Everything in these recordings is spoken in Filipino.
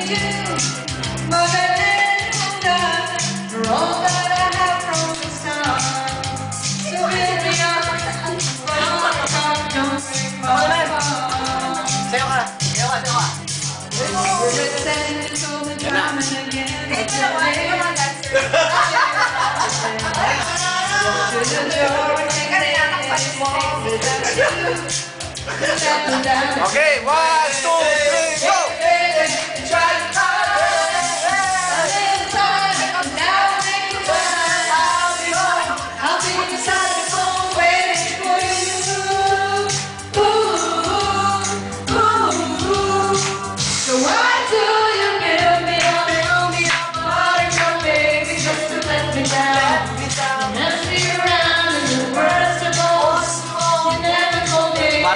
Sayo ka. Okay, 1, 2, 3, go!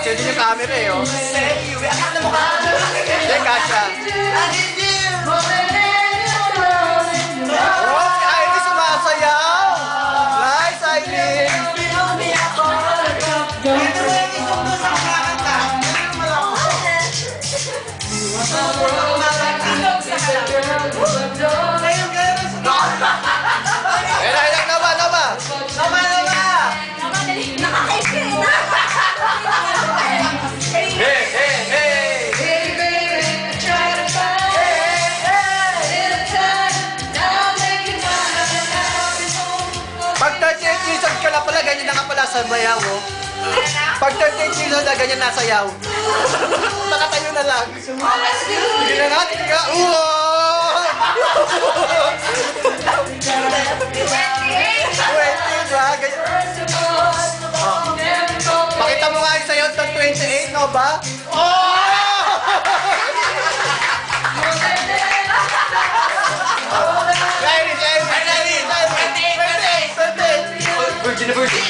Kasi din yung camera eh, oh. Akala mo ka? Hindi, kasha. Oh, si Aileen sumasayaw! Nice, Aileen! Ilang, Nova! Hey, hey, hey! Pag 38 years old ka na pala, ganyan na ka pala sa bayaw, oh. Pag 38 years old na, ganyan na sayaw. Nakatayo na lang. Sige na natin ka. Wait, ba? Pakita mo nga yung sayo ng 28, no ba? Oh! Virgin na virgin.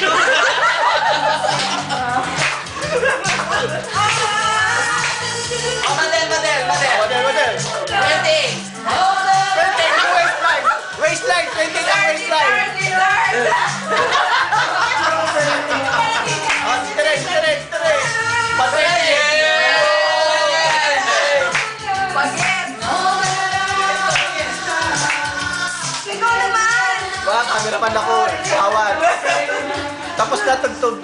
Model. 20. Waistline, 20 ang waistline. Straight. Patay. Ba, camera pan ako. Awan. Tapos na tugtog.